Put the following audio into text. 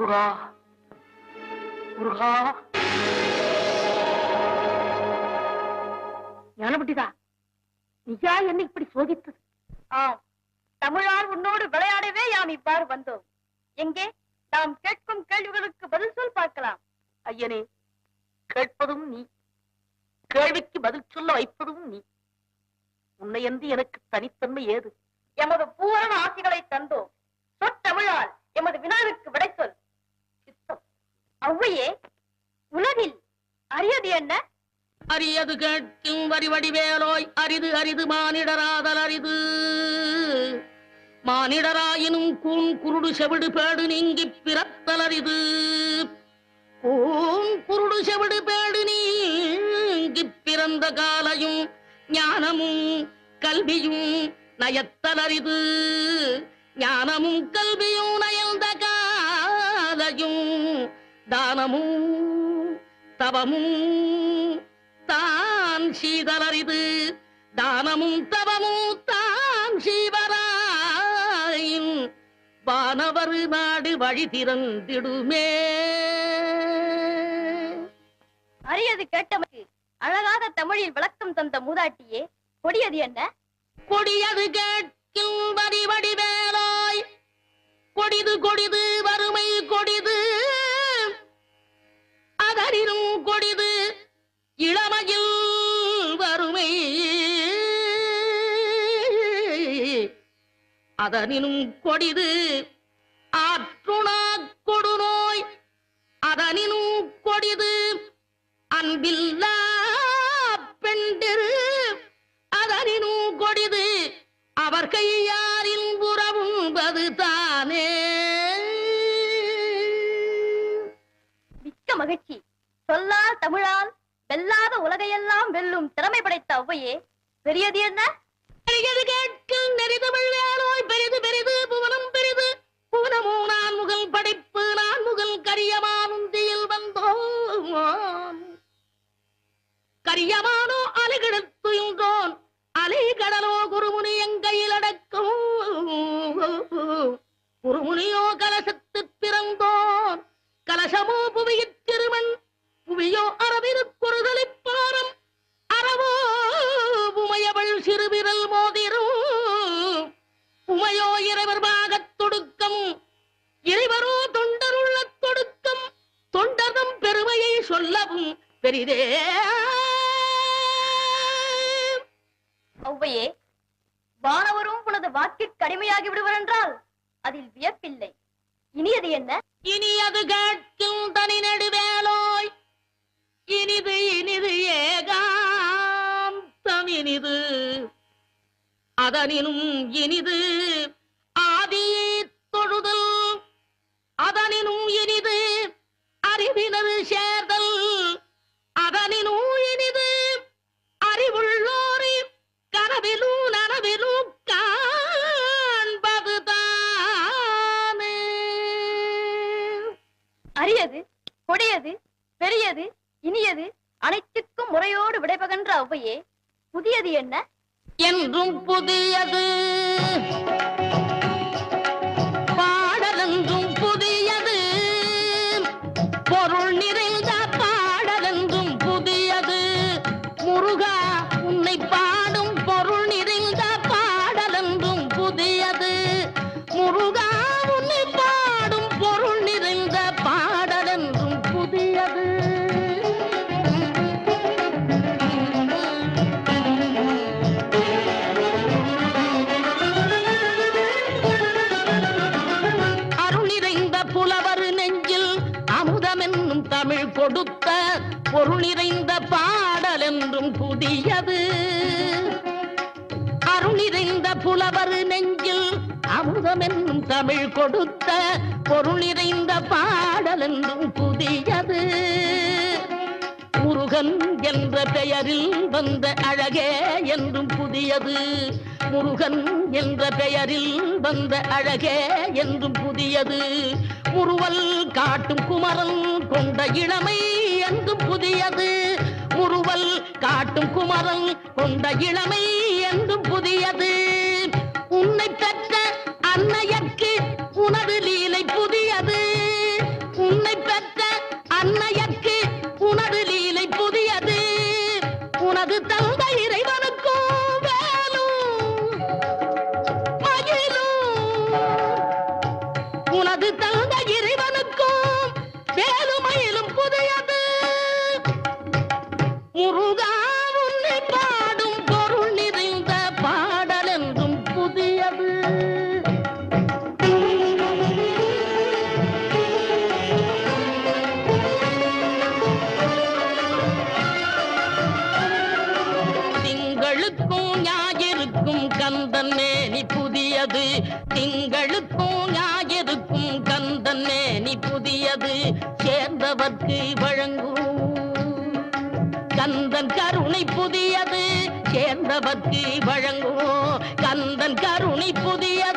முருகா முருகா. ஞானபண்டிதா, நிஜா என்ன இப்படி சோதித்தது? தமிழால் உன்னோடு விளையாடவே யாம் இவ்வாறு வந்தோம். எங்கே நாம் கேட்கும் கேள்விகளுக்கு பதில் சொல் பார்க்கலாம். ஐயனே, கேட்பதும் நீ, கேள்விக்கு பதில் சொல்ல வைப்பதும் நீ. உன்னை என்று எனக்கு தனித்தன்மை ஏது? எமது பூரண ஆசிகளை தந்தோம். சொற்றமிழால் எமது வினாவுக்கு விடை சொல். சித்தம். ஔவையே, உலகில் அரியது என்ன? அரியது கேட்கும் வரிவடிவேலோய், அரிது அரிது மானிடராதல் அரிது. மானிடராயினும் கூன் குருடு செவிடு பேடு நீங்கி பிறத்தல் அரிது. கூன் குருடு செவிடு பேடு நீங்கி பிறந்த காலையும் ஞானமும் கல்வியும் நயத்தல் அரிது. ஞானமும் கல்வியும் நயந்த காலையும் தானமும் தவமும் தான் சீதலரிது. தானமும் தவமும் தான் சீவராயின் வானவர் நாடு வழி திறந்திடுமே. அரியது கேட்டமைக்கு அழகாக தமிழில் விளக்கம் தந்த மூதாட்டியே, கொடியது என்ன? கொடியது கேட்கும் வரி வடிவேலோய், கொடிது கொடிது வறுமை கொடிது. அதனினும் கொடிது இளமையில் வறுமை. அதனினும் கொடிது ஆற்றுணா கொடுநோய். அதனினும் கொடிது அன்பில்லா பெண்டிரு. அதனினும் கொடிது அவர் கையாரின் புறவும்பது தானே. மிக்க மகிழ்ச்சி. சொல்லால் தமிழால் வெல்லாத உலகையெல்லாம் வெல்லும் திறமை படைத்த ஔவையே, பெரியது என்ன? பெரியது கேட்கும் நெறிதமிழ் வேலோய், பெரிது பெரிது புவனம் பெரிது. புவனமோ நான் முகல் படைப்பு, நான் முகல் கரியமானுந்தியில் வந்தோம். கரியமானோ அலைகிடத்துயின்றோன், அலை கடலோ குருமுனி எங்கையில் அடக்கும். குருமுனியோ கலசத்து பிறந்தோன், கலசமோ புவியிற் திருமண். புவியோ அரவிருக்குறுதலிப்பாரம், அறவோ உமையவள் சிறுவிரல் மோதிரும். உமையோ இறைவர் பாகத் தொடுக்கம், இறைவரோ தொண்டருள்ள தொடுக்கம். தொண்டர்தம் பெருமையை சொல்லவும் பெரிதே. ஔவையே, வானவரும் உனது வாக்கிற்கு அடிமையாகி விடுவர் என்றால் அதில் வியப்பில்லை. இனியது என்ன? இனியது கேட்கும் தனி நெடுவேலோய், இனிது இனிது ஏகாந்தம் இனிது. அதனினும் இனிது ஆதி தொழுதல். அதனினும் இனிது அறிவினர் சேர்தல். அதனினும் இனிது அறிவுள்ளோரை கனவிலும் நனவிலும் காண்பது தானே. அரியது, கொடியது, பெரியது, இனியது அனைத்துக்கும் முறையோடு விடைபகன்ற ஔவையே, புதியது என்ன? என்றும் புதியது பாடலென்றும் புதியது. பொருள் நிறைந்த பாடலென்றும் புதியது. முருகா, உன்னை பாடும் பொருள் நிறைந்த பாடலென்றும் புதியது. முருகா, உன்னை பாடும் பொருள் நிறைந்த பாடலென்றும் புதியது. தமிழ் கொடுத்த பொருள் நிறைந்த பாடல் என்றும் புதியது. அருள் நிறைந்த புலவர் நெஞ்சில் அமுதம் என்னும் தமிழ் கொடுத்த பொருள் நிறைந்த பாடல் என்றும் புதியது. முருகன் என்ற பெயரில் வந்த அழகே என்றும் புதியது. முருகன் என்ற பெயரில் வந்த அழகே என்றும் புதியது. முறுவல் காட்டும் குமரன் கொண்ட இளமை என்றும் புதியது. முறுவல் காட்டும் குமரன் கொண்ட இளமை என்றும் புதியது. உன்னை பெற்ற அன்னையர்க்கு உனது லீலை புதியது. திங்களுக்கும் ஞாயிறுக்கும் கந்தன் மேனி புதியது சேர்ந்தவர்க்கு வழங்கும் கந்தன் கருணை புதியது சேர்ந்தவர்க்கு வழங்கும் கந்தன் கருணை புதியது